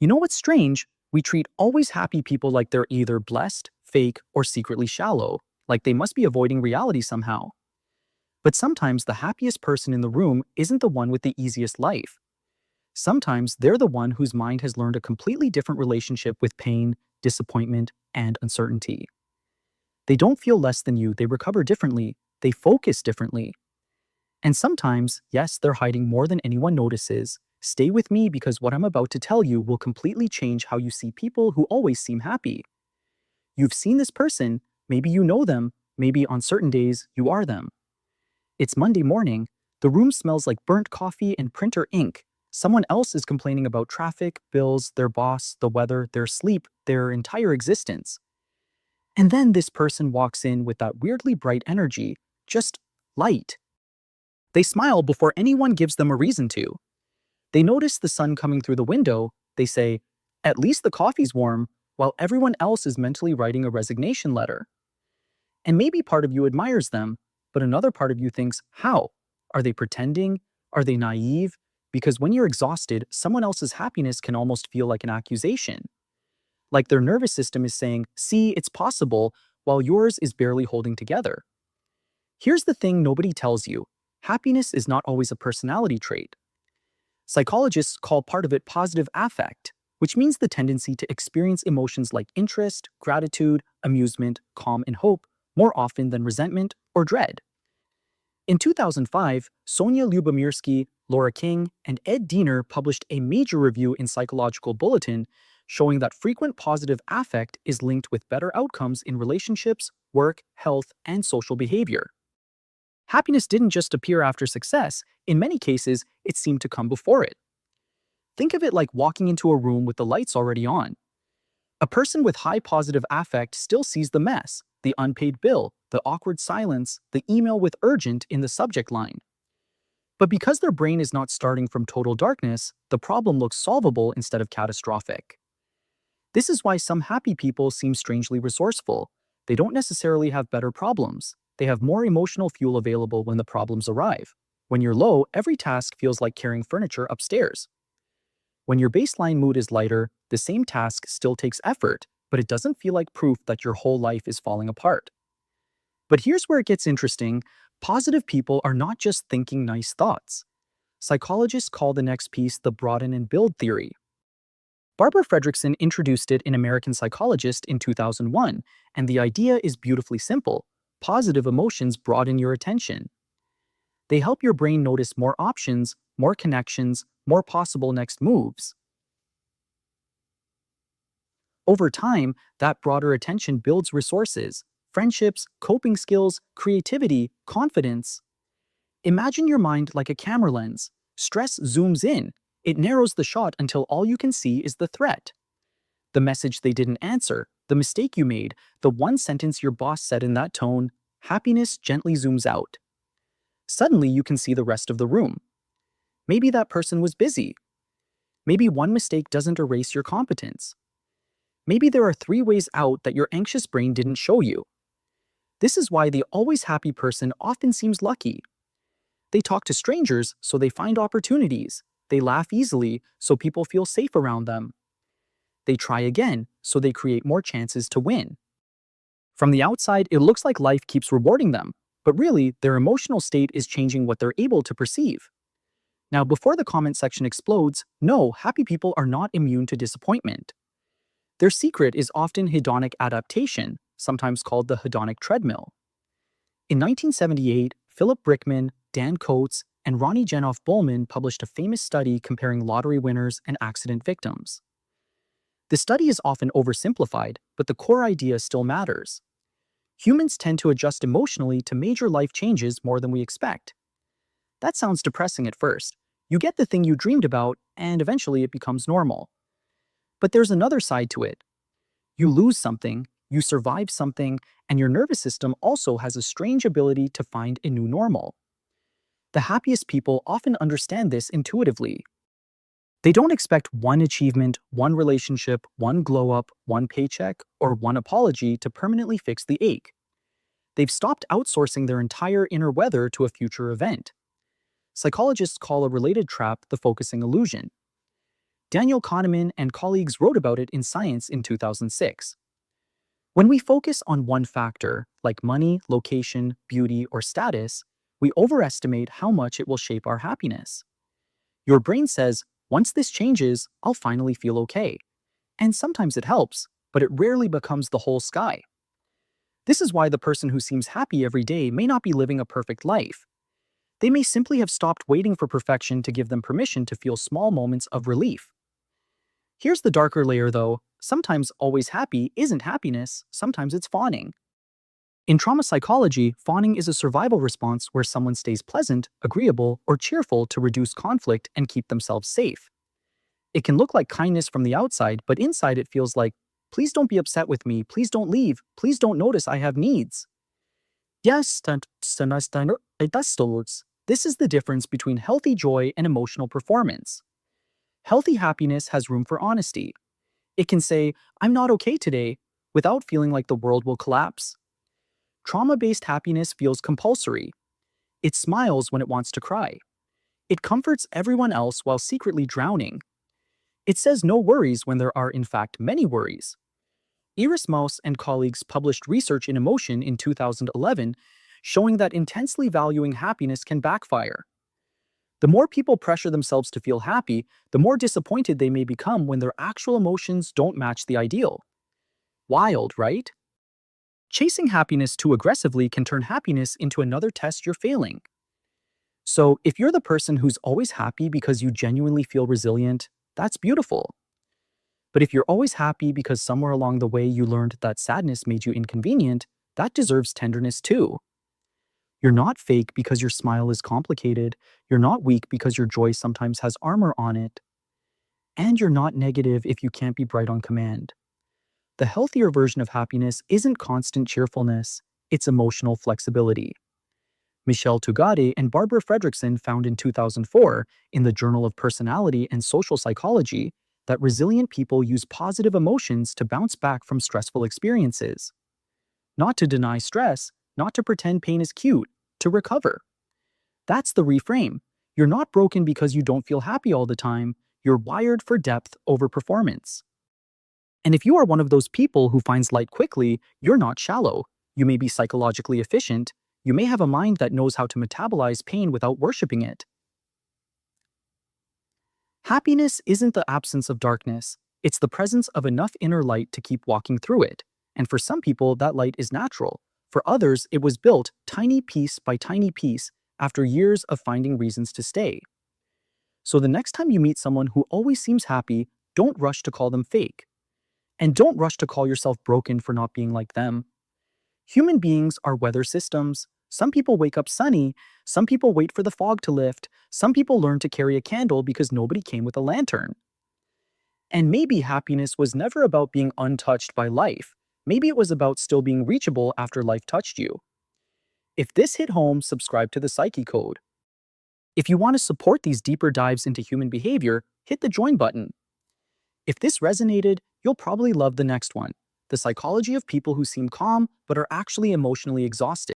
You know what's strange? We treat always happy people like they're either blessed, fake, or secretly shallow, like they must be avoiding reality somehow. But sometimes the happiest person in the room isn't the one with the easiest life. Sometimes they're the one whose mind has learned a completely different relationship with pain, disappointment, and uncertainty. They don't feel less than you, they recover differently, they focus differently. And sometimes, yes, they're hiding more than anyone notices. Stay with me because what I'm about to tell you will completely change how you see people who always seem happy. You've seen this person, maybe you know them, maybe on certain days you are them. It's Monday morning, the room smells like burnt coffee and printer ink. Someone else is complaining about traffic, bills, their boss, the weather, their sleep, their entire existence. And then this person walks in with that weirdly bright energy, just light. They smile before anyone gives them a reason to. They notice the sun coming through the window. They say, "At least the coffee's warm," while everyone else is mentally writing a resignation letter. And maybe part of you admires them, but another part of you thinks, how? Are they pretending? Are they naive? Because when you're exhausted, someone else's happiness can almost feel like an accusation. Like their nervous system is saying, "See, it's possible," while yours is barely holding together. Here's the thing nobody tells you. Happiness is not always a personality trait. Psychologists call part of it positive affect, which means the tendency to experience emotions like interest, gratitude, amusement, calm, and hope more often than resentment or dread. In 2005, Sonia Lyubomirsky, Laura King, and Ed Diener published a major review in Psychological Bulletin showing that frequent positive affect is linked with better outcomes in relationships, work, health, and social behavior. Happiness didn't just appear after success, in many cases, it seemed to come before it. Think of it like walking into a room with the lights already on. A person with high positive affect still sees the mess, the unpaid bill, the awkward silence, the email with urgent in the subject line. But because their brain is not starting from total darkness, the problem looks solvable instead of catastrophic. This is why some happy people seem strangely resourceful. They don't necessarily have better problems. They have more emotional fuel available when the problems arrive. When you're low, every task feels like carrying furniture upstairs. When your baseline mood is lighter, the same task still takes effort, but it doesn't feel like proof that your whole life is falling apart. But here's where it gets interesting. Positive people are not just thinking nice thoughts. Psychologists call the next piece the broaden-and-build theory. Barbara Fredrickson introduced it in American Psychologist in 2001, and the idea is beautifully simple. Positive emotions broaden your attention. They help your brain notice more options, more connections, more possible next moves. Over time, that broader attention builds resources, friendships, coping skills, creativity, confidence. Imagine your mind like a camera lens. Stress zooms in. It narrows the shot until all you can see is the threat. The message they didn't answer, the mistake you made, the one sentence your boss said in that tone. Happiness gently zooms out. Suddenly you can see the rest of the room. Maybe that person was busy. Maybe one mistake doesn't erase your competence. Maybe there are 3 ways out that your anxious brain didn't show you. This is why the always happy person often seems lucky. They talk to strangers, so they find opportunities. They laugh easily, so people feel safe around them. They try again, so they create more chances to win. From the outside, it looks like life keeps rewarding them, but really, their emotional state is changing what they're able to perceive. Now, before the comment section explodes, no, happy people are not immune to disappointment. Their secret is often hedonic adaptation, sometimes called the hedonic treadmill. In 1978, Philip Brickman, Dan Coates, and Ronnie Jenoff-Bullman published a famous study comparing lottery winners and accident victims. The study is often oversimplified, but the core idea still matters. Humans tend to adjust emotionally to major life changes more than we expect. That sounds depressing at first. You get the thing you dreamed about, and eventually it becomes normal. But there's another side to it. You lose something, you survive something, and your nervous system also has a strange ability to find a new normal. The happiest people often understand this intuitively. They don't expect one achievement, one relationship, one glow-up, one paycheck, or one apology to permanently fix the ache. They've stopped outsourcing their entire inner weather to a future event. Psychologists call a related trap the focusing illusion. Daniel Kahneman and colleagues wrote about it in Science in 2006. When we focus on one factor, like money, location, beauty, or status, we overestimate how much it will shape our happiness. Your brain says, once this changes, I'll finally feel okay. And sometimes it helps, but it rarely becomes the whole sky. This is why the person who seems happy every day may not be living a perfect life. They may simply have stopped waiting for perfection to give them permission to feel small moments of relief. Here's the darker layer though. Sometimes always happy isn't happiness, sometimes it's fawning. In trauma psychology, fawning is a survival response where someone stays pleasant, agreeable, or cheerful to reduce conflict and keep themselves safe. It can look like kindness from the outside, but inside it feels like, please don't be upset with me, please don't leave, please don't notice I have needs. Yes, this is the difference between healthy joy and emotional performance. Healthy happiness has room for honesty. It can say, I'm not okay today, without feeling like the world will collapse. Trauma-based happiness feels compulsory. It smiles when it wants to cry. It comforts everyone else while secretly drowning. It says no worries when there are in fact many worries. Iris Maus and colleagues published research in emotion in 2011 showing that intensely valuing happiness can backfire. The more people pressure themselves to feel happy, the more disappointed they may become when their actual emotions don't match the ideal. Wild, right? Chasing happiness too aggressively can turn happiness into another test you're failing. So, if you're the person who's always happy because you genuinely feel resilient, that's beautiful. But if you're always happy because somewhere along the way you learned that sadness made you inconvenient, that deserves tenderness too. You're not fake because your smile is complicated. You're not weak because your joy sometimes has armor on it. And you're not negative if you can't be bright on command. The healthier version of happiness isn't constant cheerfulness, it's emotional flexibility. Michelle Tugade and Barbara Fredrickson found in 2004 in the Journal of Personality and Social Psychology that resilient people use positive emotions to bounce back from stressful experiences. Not to deny stress, not to pretend pain is cute, to recover. That's the reframe. You're not broken because you don't feel happy all the time. You're wired for depth over performance. And if you are one of those people who finds light quickly, you're not shallow. You may be psychologically efficient. You may have a mind that knows how to metabolize pain without worshiping it. Happiness isn't the absence of darkness. It's the presence of enough inner light to keep walking through it. And for some people, that light is natural. For others, it was built tiny piece by tiny piece after years of finding reasons to stay. So the next time you meet someone who always seems happy, don't rush to call them fake. And don't rush to call yourself broken for not being like them. Human beings are weather systems. Some people wake up sunny, some people wait for the fog to lift, some people learn to carry a candle because nobody came with a lantern. And maybe happiness was never about being untouched by life. Maybe it was about still being reachable after life touched you. If this hit home, subscribe to the Psyche Code. If you want to support these deeper dives into human behavior, hit the join button. If this resonated, you'll probably love the next one, the psychology of people who seem calm but are actually emotionally exhausted.